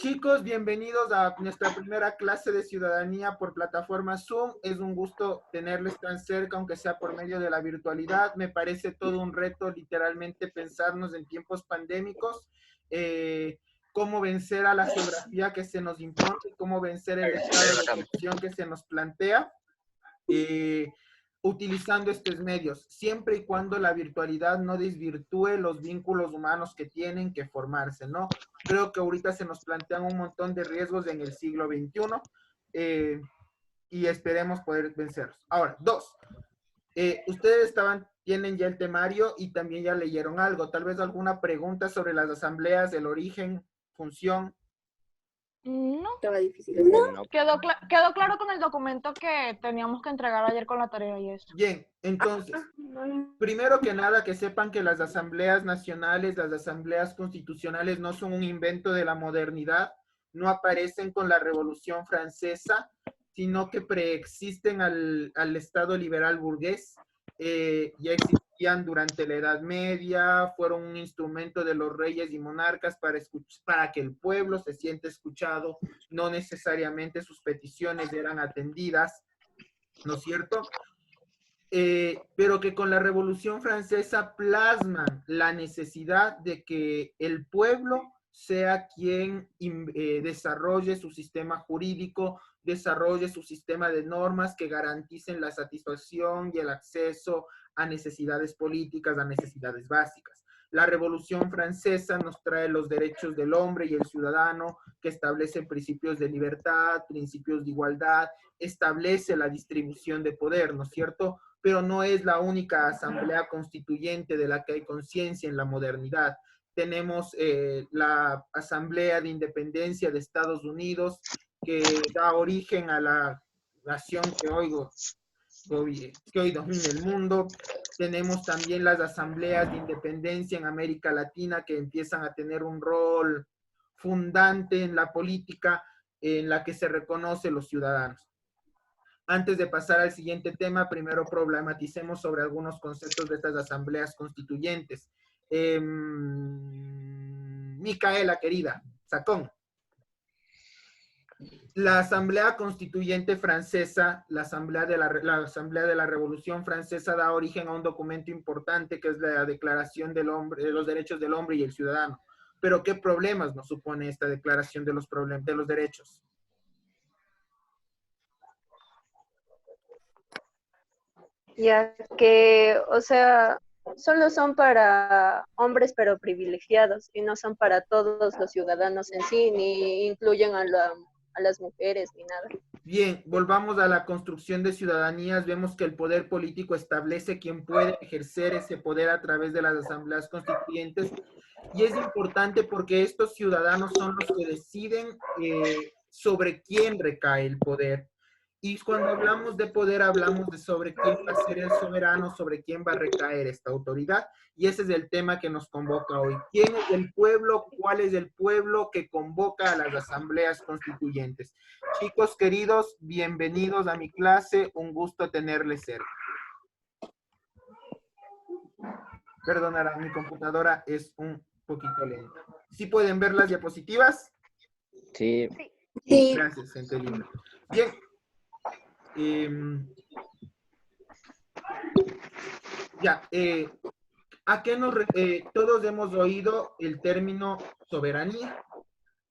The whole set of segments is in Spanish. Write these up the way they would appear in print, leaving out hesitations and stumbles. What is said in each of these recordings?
Chicos, bienvenidos a nuestra primera clase de ciudadanía por plataforma Zoom. Es un gusto tenerles tan cerca, aunque sea por medio de la virtualidad. Me parece todo un reto, literalmente, pensarnos en tiempos pandémicos, cómo vencer a la geografía que se nos impone, cómo vencer el estado de excepción que se nos plantea. Utilizando estos medios, siempre y cuando la virtualidad no desvirtúe los vínculos humanos que tienen que formarse, ¿no? Creo que ahorita se nos plantean un montón de riesgos en el siglo XXI y esperemos poder vencerlos. Ahora, dos, ustedes tienen ya el temario y también ya leyeron algo, tal vez alguna pregunta sobre las asambleas, el origen, función. No. Estaba difícil. No. Quedó claro con el documento que teníamos que entregar ayer con la tarea y eso. Bien, entonces, primero que nada, que sepan que las asambleas nacionales, las asambleas constitucionales no son un invento de la modernidad, no aparecen con la Revolución Francesa, sino que preexisten al Estado liberal burgués, ya existían durante la Edad Media, fueron un instrumento de los reyes y monarcas para que el pueblo se sienta escuchado, no necesariamente sus peticiones eran atendidas, ¿no es cierto? Pero que con la Revolución Francesa plasman la necesidad de que el pueblo sea quien desarrolle su sistema jurídico, desarrolle su sistema de normas que garanticen la satisfacción y el acceso a necesidades políticas, a necesidades básicas. La Revolución Francesa nos trae los derechos del hombre y el ciudadano, que establecen principios de libertad, principios de igualdad, establece la distribución de poder, ¿no es cierto? Pero no es la única asamblea constituyente de la que hay conciencia en la modernidad. Tenemos la Asamblea de Independencia de Estados Unidos, que da origen a la nación que hoy domina el mundo. Tenemos también las asambleas de independencia en América Latina que empiezan a tener un rol fundante en la política en la que se reconocen los ciudadanos. Antes de pasar al siguiente tema, primero problematicemos sobre algunos conceptos de estas asambleas constituyentes. Micaela, querida, Sacón. La Asamblea Constituyente Francesa, la Asamblea de la Revolución Francesa da origen a un documento importante que es la Declaración del Hombre, de los Derechos del Hombre y el Ciudadano. Pero ¿qué problemas nos supone esta Declaración de los Derechos? Ya que, o sea, solo son para hombres pero privilegiados y no son para todos los ciudadanos en sí, ni incluyen a las mujeres ni nada. Bien, volvamos a la construcción de ciudadanías. Vemos que el poder político establece quién puede ejercer ese poder a través de las asambleas constituyentes. Y es importante porque estos ciudadanos son los que deciden sobre quién recae el poder. Y cuando hablamos de poder, hablamos de sobre quién va a ser el soberano, sobre quién va a recaer esta autoridad. Y ese es el tema que nos convoca hoy. ¿Quién es el pueblo? ¿Cuál es el pueblo que convoca a las asambleas constituyentes? Chicos queridos, bienvenidos a mi clase. Un gusto tenerles cerca. Perdonarán, mi computadora es un poquito lenta. ¿Sí pueden ver las diapositivas? Sí. Sí. Gracias, gente linda. Bien. Todos hemos oído el término soberanía.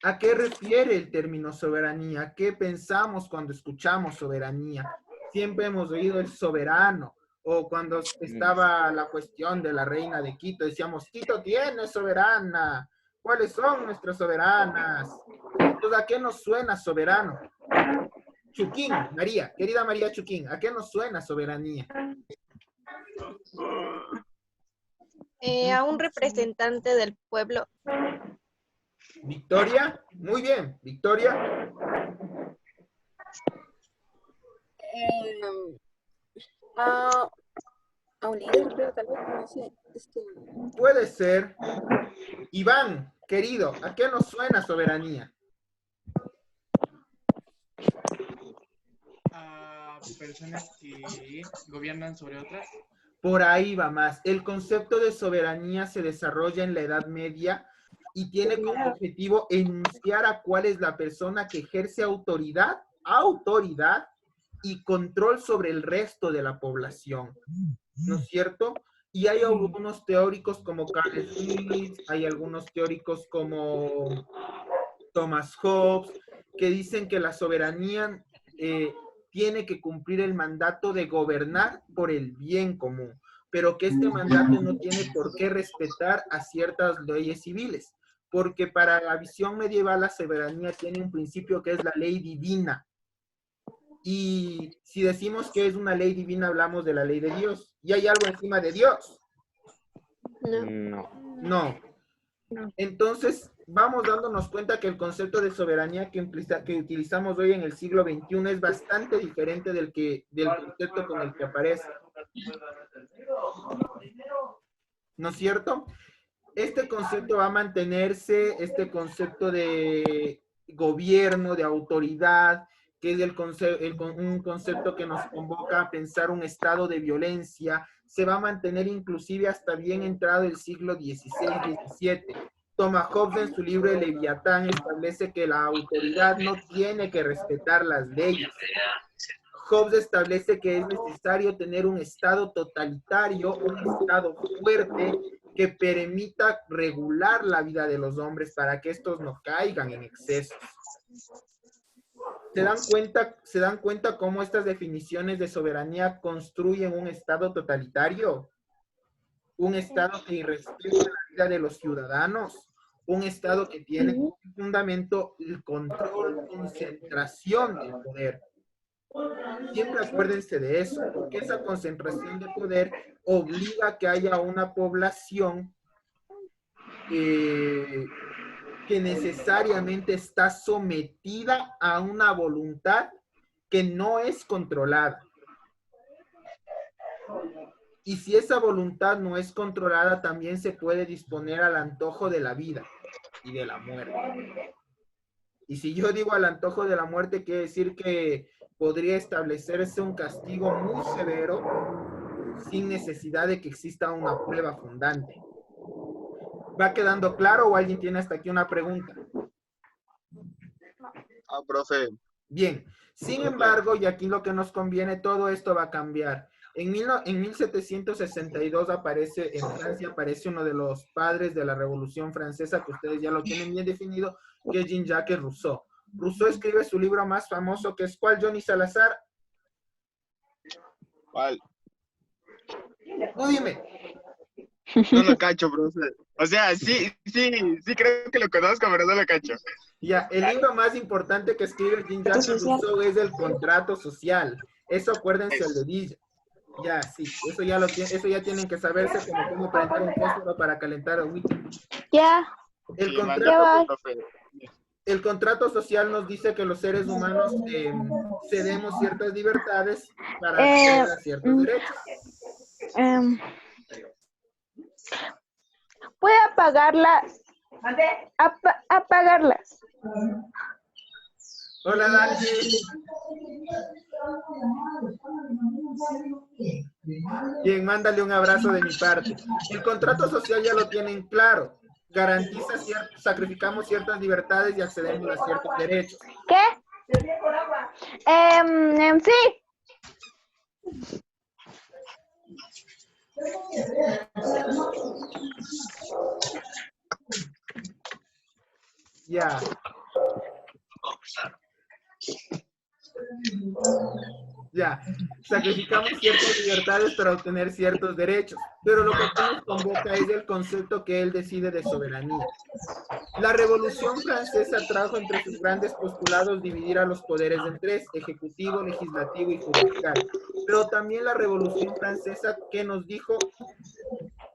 ¿A qué refiere el término soberanía? ¿Qué pensamos cuando escuchamos soberanía? Siempre hemos oído el soberano, o cuando estaba la cuestión de la reina de Quito, decíamos, Quito tiene soberana. ¿Cuáles son nuestras soberanas? Entonces, ¿a qué nos suena soberano? Chuquín, María, querida María Chuquín, ¿a qué nos suena soberanía? A un representante del pueblo. Victoria, muy bien, Victoria. A un líder, creo, tal vez, no sé. Puede ser. Iván, querido, ¿a qué nos suena soberanía? A personas que gobiernan sobre otras. Por ahí va más. El concepto de soberanía se desarrolla en la Edad Media y tiene como objetivo enunciar a cuál es la persona que ejerce autoridad y control sobre el resto de la población, ¿no es cierto? Y hay algunos teóricos como Carl Smith, hay algunos teóricos como Thomas Hobbes, que dicen que la soberanía tiene que cumplir el mandato de gobernar por el bien común, pero que este mandato no tiene por qué respetar a ciertas leyes civiles, porque para la visión medieval la soberanía tiene un principio que es la ley divina. Y si decimos que es una ley divina, hablamos de la ley de Dios. ¿Y hay algo encima de Dios? No. Entonces, vamos dándonos cuenta que el concepto de soberanía que utilizamos hoy en el siglo XXI es bastante diferente del concepto con el que aparece. ¿No es cierto? Este concepto va a mantenerse, este concepto de gobierno, de autoridad, que es un concepto que nos convoca a pensar un estado de violencia, se va a mantener inclusive hasta bien entrado el siglo XVI-XVII. Thomas Hobbes en su libro El Leviatán establece que la autoridad no tiene que respetar las leyes. Hobbes establece que es necesario tener un estado totalitario, un estado fuerte que permita regular la vida de los hombres para que estos no caigan en excesos. ¿Se dan cuenta cómo estas definiciones de soberanía construyen un estado totalitario? Un estado que irrespeta la vida de los ciudadanos, un estado que tiene como fundamento el control, concentración del poder. Siempre acuérdense de eso, porque esa concentración de poder obliga a que haya una población que necesariamente está sometida a una voluntad que no es controlada. Y si esa voluntad no es controlada, también se puede disponer al antojo de la vida y de la muerte. Y si yo digo al antojo de la muerte, quiere decir que podría establecerse un castigo muy severo sin necesidad de que exista una prueba fundante. ¿Va quedando claro o alguien tiene hasta aquí una pregunta? Profe. Bien, sin embargo, y aquí lo que nos conviene, todo esto va a cambiar. En 1762 aparece, en Francia, aparece uno de los padres de la Revolución Francesa, que ustedes ya lo tienen bien definido, que es Jean-Jacques Rousseau. Rousseau escribe su libro más famoso, que es ¿cuál, Johnny Salazar? ¿Cuál? Tú dime. No lo cacho, profe. O sea, sí creo que lo conozco, pero no lo cacho. Ya, el libro más importante que escribe Jean-Jacques Rousseau es El Contrato Social. Eso acuérdense el dedillo. Ya, sí, eso ya tienen que saberse como cómo prender un fósforo para calentar agüita. Ya. El contrato social nos dice que los seres humanos cedemos ciertas libertades para acceder a ciertos derechos. ¿Puede apagarlas? Apagarlas. Hola, Dani. Bien, mándale un abrazo de mi parte. El contrato social ya lo tienen claro. Garantiza sacrificamos ciertas libertades y accedemos a ciertos derechos. ¿Qué? Sí. Ya. Ya, sacrificamos ciertas libertades para obtener ciertos derechos, pero lo que nos convoca es el concepto que él decide de soberanía. La Revolución Francesa trajo entre sus grandes postulados dividir a los poderes en tres, ejecutivo, legislativo y judicial, pero también la Revolución Francesa que nos dijo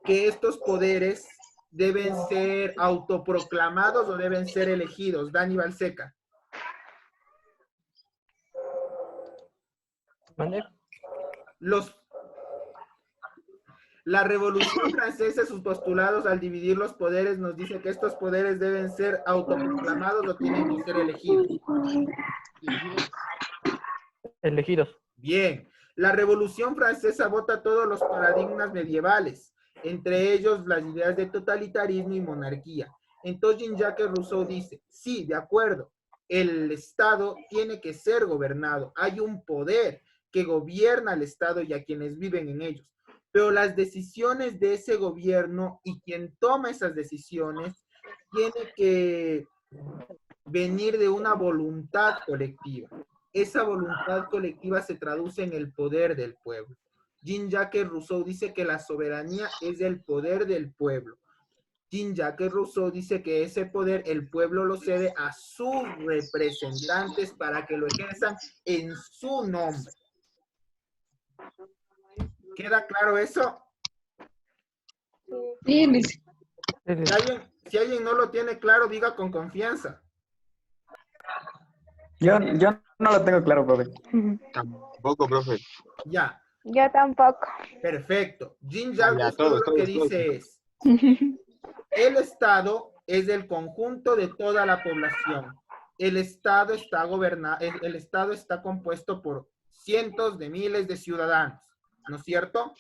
que estos poderes deben ser autoproclamados o deben ser elegidos. Dani Balseca. La Revolución Francesa, sus postulados al dividir los poderes, nos dice que estos poderes deben ser autoproclamados o tienen que ser elegidos. Elegidos. Bien. La Revolución Francesa vota todos los paradigmas medievales, entre ellos las ideas de totalitarismo y monarquía. Entonces Jean-Jacques Rousseau dice, sí, de acuerdo, el Estado tiene que ser gobernado. Hay un poder que gobierna al Estado y a quienes viven en ellos. Pero las decisiones de ese gobierno y quien toma esas decisiones tiene que venir de una voluntad colectiva. Esa voluntad colectiva se traduce en el poder del pueblo. Jean-Jacques Rousseau dice que la soberanía es el poder del pueblo. Jean-Jacques Rousseau dice que ese poder el pueblo lo cede a sus representantes para que lo ejerzan en su nombre. ¿Queda claro eso? Sí, Luis. Si alguien no lo tiene claro, diga con confianza. Yo no lo tengo claro, profe. Tampoco, profe. Ya, Yo tampoco. perfecto. Jean-Jacques Ya, Rousseau todos, lo que todos. dice es, el Estado es el conjunto de toda la población. El Estado está compuesto por cientos de miles de ciudadanos, ¿no es cierto?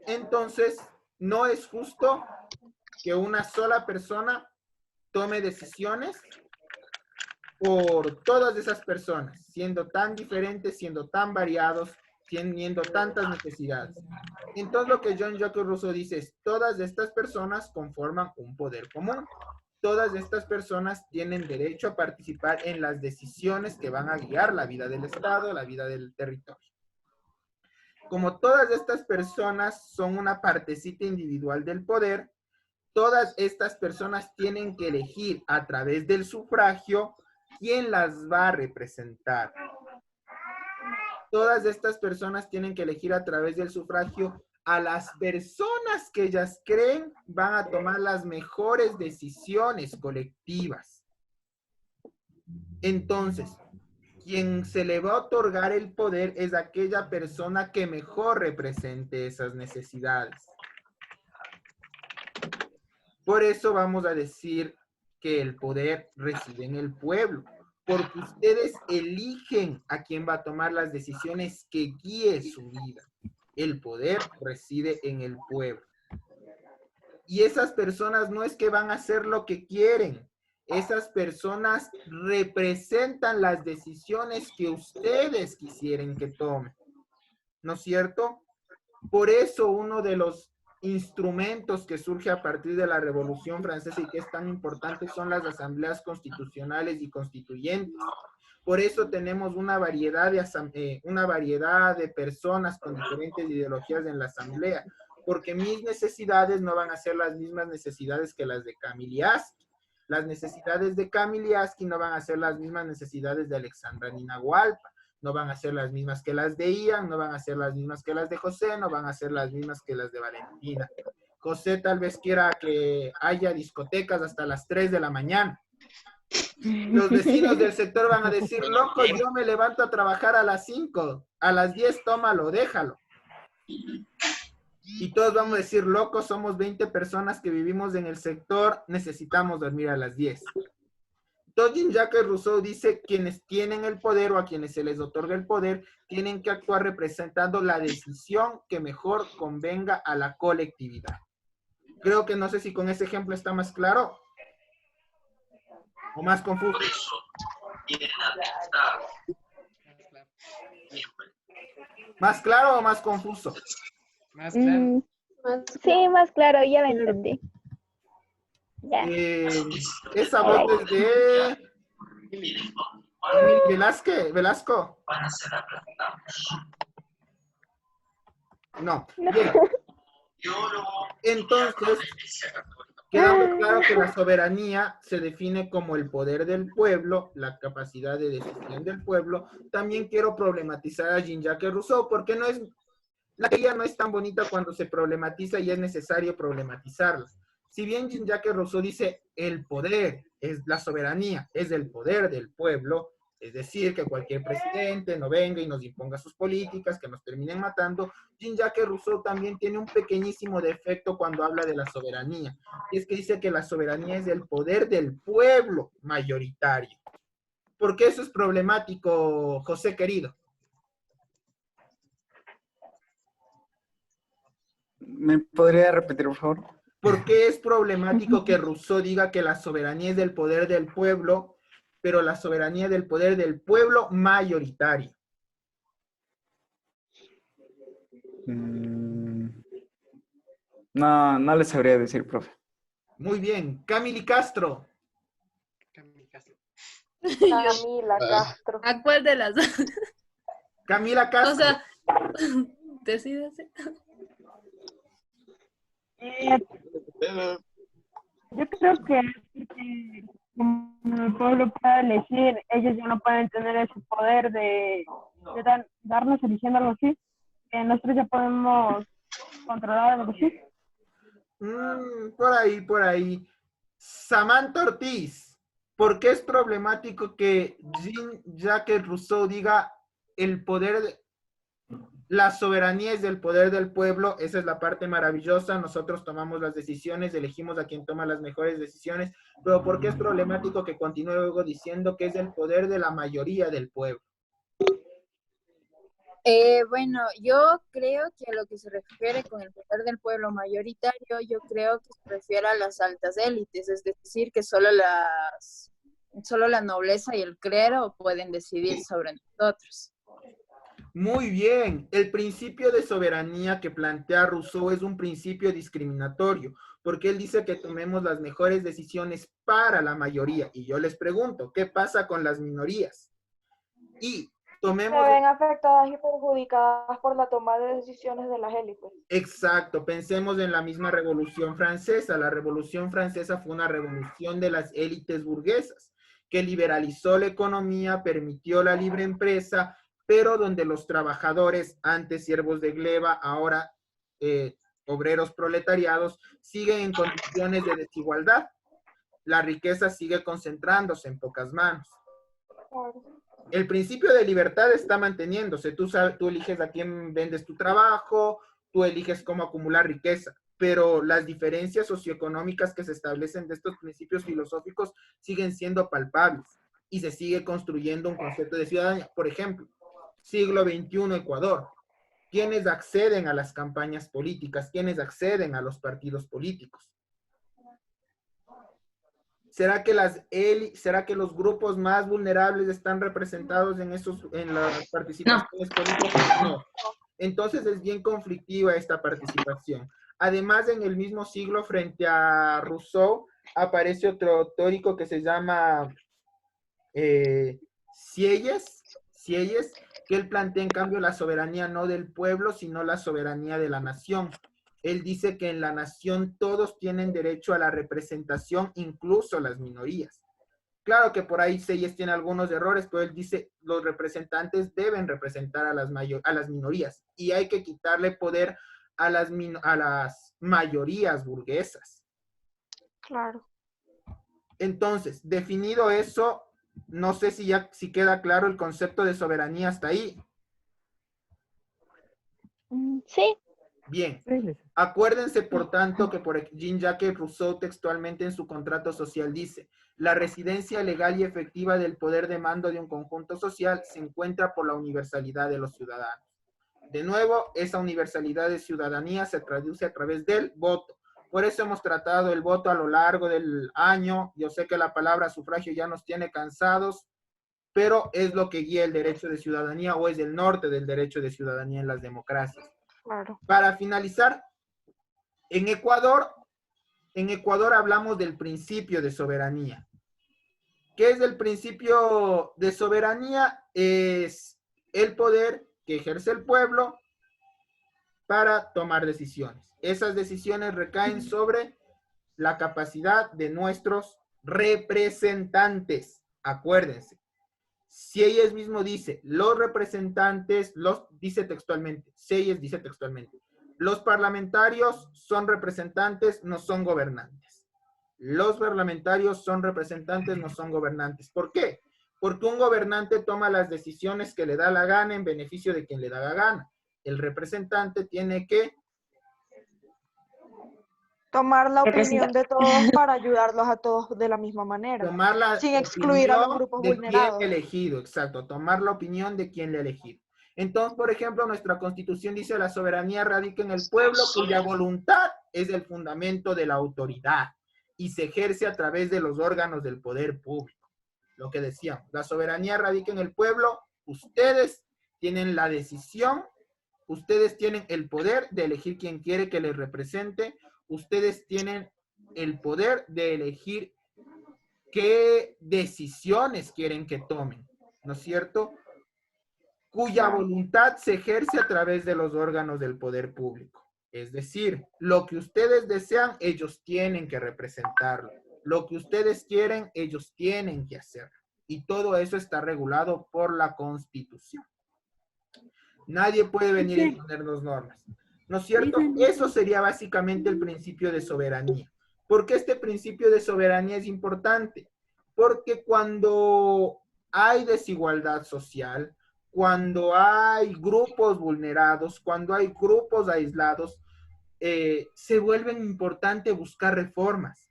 Entonces, no es justo que una sola persona tome decisiones por todas esas personas, siendo tan diferentes, siendo tan variados, teniendo tantas necesidades. Entonces lo que Jean-Jacques Rousseau dice es, todas estas personas conforman un poder común. Todas estas personas tienen derecho a participar en las decisiones que van a guiar la vida del Estado, la vida del territorio. Como todas estas personas son una partecita individual del poder, todas estas personas tienen que elegir a través del sufragio quién las va a representar. Todas estas personas tienen que elegir a través del sufragio a las personas que ellas creen van a tomar las mejores decisiones colectivas. Entonces, quien se le va a otorgar el poder es aquella persona que mejor represente esas necesidades. Por eso vamos a decir que el poder reside en el pueblo, porque ustedes eligen a quién va a tomar las decisiones que guíe su vida. El poder reside en el pueblo. Y esas personas no es que van a hacer lo que quieren. Esas personas representan las decisiones que ustedes quisieren que tomen. ¿No es cierto? Por eso uno de los instrumentos que surge a partir de la Revolución Francesa y que es tan importante son las asambleas constitucionales y constituyentes. Por eso tenemos una variedad de personas con diferentes ideologías en la asamblea, porque mis necesidades no van a ser las mismas necesidades que las de Kamiliaski. Las necesidades de Kamiliaski no van a ser las mismas necesidades de Alexandra Ninahualpa, no van a ser las mismas que las de Ian, no van a ser las mismas que las de José, no van a ser las mismas que las de Valentina. José tal vez quiera que haya discotecas hasta las 3 de la mañana. Los vecinos del sector van a decir, loco, yo me levanto a trabajar a las 5, a las 10 tómalo, déjalo. Y todos vamos a decir, loco, somos 20 personas que vivimos en el sector, necesitamos dormir a las 10. Entonces Jean-Jacques Rousseau dice, quienes tienen el poder o a quienes se les otorga el poder, tienen que actuar representando la decisión que mejor convenga a la colectividad. Creo que no sé si con ese ejemplo está más claro. ¿O más confuso? ¿Más claro o más confuso? Más claro. Sí, más claro, ya lo entendí. Ya. Esa voz es de Emil Velasco. No. Bien. Entonces, quedando claro que la soberanía se define como el poder del pueblo, la capacidad de decisión del pueblo. También quiero problematizar a Jean-Jacques Rousseau, porque la teoría no es tan bonita cuando se problematiza y es necesario problematizarla. Si bien Jean-Jacques Rousseau dice el poder, es la soberanía, es el poder del pueblo, es decir, que cualquier presidente no venga y nos imponga sus políticas, que nos terminen matando, Jean-Jacques Rousseau también tiene un pequeñísimo defecto cuando habla de la soberanía, y es que dice que la soberanía es el poder del pueblo mayoritario. ¿Por qué eso es problemático, José querido? ¿Me podría repetir, por favor? ¿Por qué es problemático que Rousseau diga que la soberanía es del poder del pueblo, pero la soberanía es del poder del pueblo mayoritario? No, no le sabría decir, profe. Muy bien. Camili Castro. Camila Castro. ¿A cuál de las dos? Camila Castro. O sea, decídese. Yo creo que es porque como el pueblo puede elegir, ellos ya no pueden tener ese poder de darnos eligiendo algo así, que nosotros ya podemos controlar algo así. Por ahí, por ahí. Samantha Ortiz. ¿Por qué es problemático que Jean-Jacques Rousseau diga el poder la soberanía es del poder del pueblo? Esa es la parte maravillosa. Nosotros tomamos las decisiones, elegimos a quien toma las mejores decisiones, pero ¿por qué es problemático que continúe luego diciendo que es el poder de la mayoría del pueblo? Bueno, yo creo que a lo que se refiere con el poder del pueblo mayoritario, yo creo que se refiere a las altas élites, es decir, que solo la nobleza y el clero pueden decidir sobre nosotros. Muy bien. El principio de soberanía que plantea Rousseau es un principio discriminatorio, porque él dice que tomemos las mejores decisiones para la mayoría. Y yo les pregunto, ¿qué pasa con las minorías? Y tomemos... Se ven afectadas y perjudicadas por la toma de decisiones de las élites. Exacto, pensemos en la misma Revolución Francesa. La Revolución Francesa fue una revolución de las élites burguesas, que liberalizó la economía, permitió la libre empresa, pero donde los trabajadores, antes siervos de gleba, ahora obreros proletariados, siguen en condiciones de desigualdad. La riqueza sigue concentrándose en pocas manos. El principio de libertad está manteniéndose. Tú eliges a quién vendes tu trabajo, tú eliges cómo acumular riqueza, pero las diferencias socioeconómicas que se establecen de estos principios filosóficos siguen siendo palpables y se sigue construyendo un concepto de ciudadanía. Por ejemplo, siglo XXI Ecuador. ¿Quiénes acceden a las campañas políticas? ¿Quiénes acceden a los partidos políticos? ¿Será que los grupos más vulnerables están representados en las participaciones políticas? No. Entonces es bien conflictiva esta participación. Además, en el mismo siglo, frente a Rousseau, aparece otro teórico que se llama Sieyes, que él plantea en cambio la soberanía no del pueblo, sino la soberanía de la nación. Él dice que en la nación todos tienen derecho a la representación, incluso las minorías. Claro que por ahí Sieyes tiene algunos errores, pero él dice los representantes deben representar a las minorías y hay que quitarle poder a las mayorías burguesas. Claro. Entonces, definido eso, no sé si queda claro el concepto de soberanía hasta ahí. Sí. Bien. Acuérdense, por tanto, que por Jean-Jacques Rousseau textualmente en su contrato social dice: la residencia legal y efectiva del poder de mando de un conjunto social se encuentra por la universalidad de los ciudadanos. De nuevo, esa universalidad de ciudadanía se traduce a través del voto. Por eso hemos tratado el voto a lo largo del año. Yo sé que la palabra sufragio ya nos tiene cansados, pero es lo que guía el derecho de ciudadanía o es el norte del derecho de ciudadanía en las democracias. Claro. Para finalizar, en Ecuador hablamos del principio de soberanía. ¿Qué es el principio de soberanía? Es el poder que ejerce el pueblo para tomar decisiones. Esas decisiones recaen sobre la capacidad de nuestros representantes. Acuérdense. Sieyes mismo dice, los representantes, dice textualmente, Sieyes dice textualmente, los parlamentarios son representantes, no son gobernantes. Los parlamentarios son representantes, no son gobernantes. ¿Por qué? Porque un gobernante toma las decisiones que le da la gana en beneficio de quien le da la gana. El representante tiene que Tomar la opinión de todos para ayudarlos a todos de la misma manera. tomar la Sin excluir a los opinión grupos de vulnerados. quien elegido, exacto, tomar la opinión de quien le ha elegido. Entonces, por ejemplo, nuestra Constitución dice: la soberanía radica en el pueblo cuya voluntad es el fundamento de la autoridad y se ejerce a través de los órganos del poder público. Lo que decíamos, la soberanía radica en el pueblo, ustedes tienen la decisión, ustedes tienen el poder de elegir quién quiere que les represente, ustedes tienen el poder de elegir qué decisiones quieren que tomen, ¿no es cierto? Cuya voluntad se ejerce a través de los órganos del poder público. Es decir, lo que ustedes desean, ellos tienen que representarlo. Lo que ustedes quieren, ellos tienen que hacerlo. Y todo eso está regulado por la Constitución. Nadie puede venir a imponernos normas. ¿No es cierto? Eso sería básicamente el principio de soberanía. ¿Por qué este principio de soberanía es importante? Porque cuando hay desigualdad social, cuando hay grupos vulnerados, cuando hay grupos aislados, se vuelve importante buscar reformas.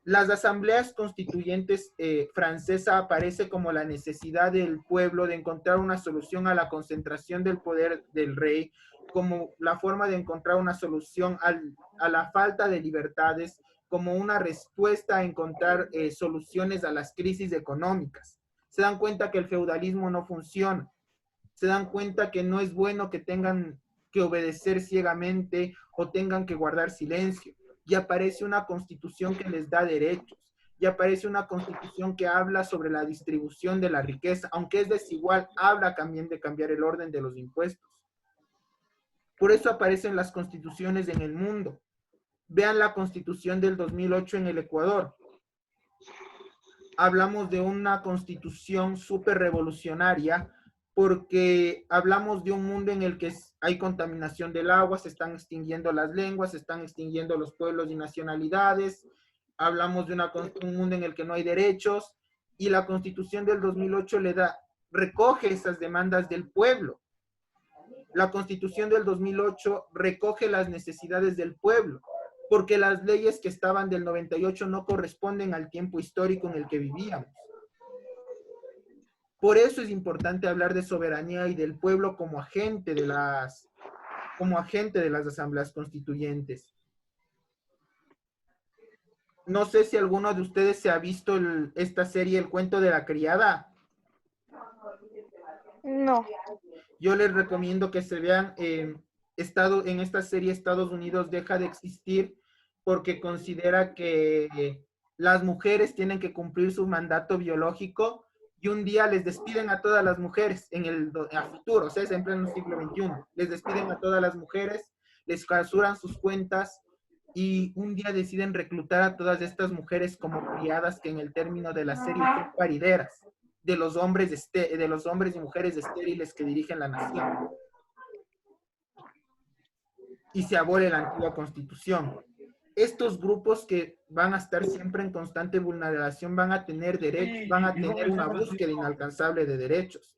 Las asambleas constituyentes francesa aparece como la necesidad del pueblo de encontrar una solución a la concentración del poder del rey, como la forma de encontrar una solución a la falta de libertades, como una respuesta a encontrar soluciones a las crisis económicas. Se dan cuenta que el feudalismo no funciona. Se dan cuenta que no es bueno que tengan que obedecer ciegamente o tengan que guardar silencio. Y aparece una constitución que les da derechos. Y aparece una constitución que habla sobre la distribución de la riqueza. Aunque es desigual, habla también de cambiar el orden de los impuestos. Por eso aparecen las constituciones en el mundo. Vean la constitución del 2008 en el Ecuador. Hablamos de una constitución súper revolucionaria porque hablamos de un mundo en el que hay contaminación del agua, se están extinguiendo las lenguas, se están extinguiendo los pueblos y nacionalidades. Hablamos de un mundo en el que no hay derechos y la constitución del 2008 recoge esas demandas del pueblo. La constitución del 2008 recoge las necesidades del pueblo, porque las leyes que estaban del 98 no corresponden al tiempo histórico en el que vivíamos. Por eso es importante hablar de soberanía y del pueblo como agente de las asambleas constituyentes. No sé si alguno de ustedes se ha visto esta serie, El cuento de la criada. No. Yo les recomiendo que se vean en esta serie Estados Unidos deja de existir porque considera que las mujeres tienen que cumplir su mandato biológico y un día les despiden a todas las mujeres a futuro, o sea, es en pleno siglo XXI. Les despiden a todas las mujeres, les clausuran sus cuentas y un día deciden reclutar a todas estas mujeres como criadas que en el término de la serie son parideras de los hombres y mujeres estériles que dirigen la nación. Y se abole la antigua constitución. Estos grupos que van a estar siempre en constante vulneración van a tener derechos, van a tener una búsqueda inalcanzable de derechos.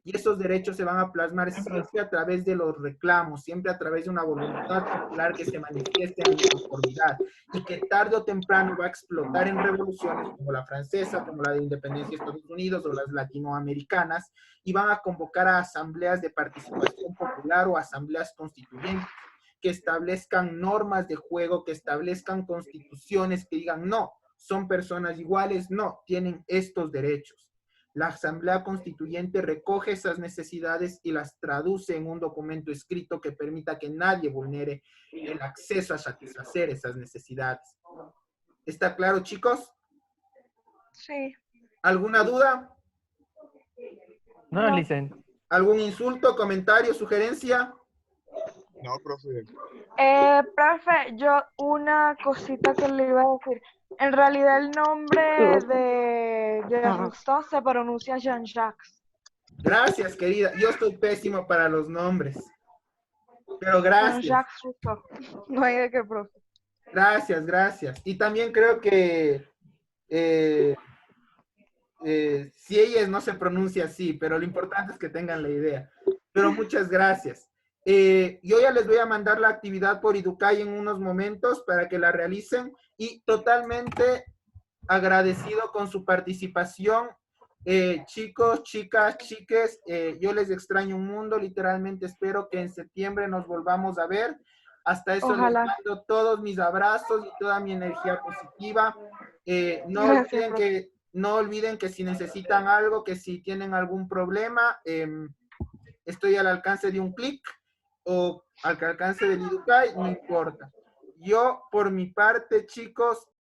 Y esos derechos se van a plasmar siempre a través de los reclamos, siempre a través de una voluntad popular que se manifieste en conformidad y que tarde o temprano va a explotar en revoluciones como la francesa, como la de independencia de Estados Unidos o las latinoamericanas, y van a convocar a asambleas de participación popular o asambleas constituyentes que establezcan normas de juego, que establezcan constituciones que digan no, son personas iguales, no, tienen estos derechos. La Asamblea Constituyente recoge esas necesidades y las traduce en un documento escrito que permita que nadie vulnere el acceso a satisfacer esas necesidades. ¿Está claro, chicos? Sí. ¿Alguna duda? No, Licen. ¿Algún insulto, comentario, sugerencia? No, profe. Profe, yo una cosita que le iba a decir. En realidad el nombre de Rousseau se pronuncia Jean-Jacques. Gracias, querida. Yo estoy pésimo para los nombres. Pero gracias. Jean-Jacques Rousseau. No hay de qué, profe. Gracias, gracias. Y también creo que si ella no se pronuncia así, pero lo importante es que tengan la idea. Pero muchas gracias. Yo ya les voy a mandar la actividad por Iducay en unos momentos para que la realicen y totalmente agradecido con su participación. Chicos, chicas, chiques, yo les extraño un mundo, literalmente espero que en septiembre nos volvamos a ver Hasta eso les Ojalá. mando todos mis abrazos y toda mi energía positiva. Gracias, profe. No olviden que si necesitan algo, que si tienen algún problema, estoy al alcance de un clic o al alcance del Idukai, no importa. Yo, por mi parte, chicos,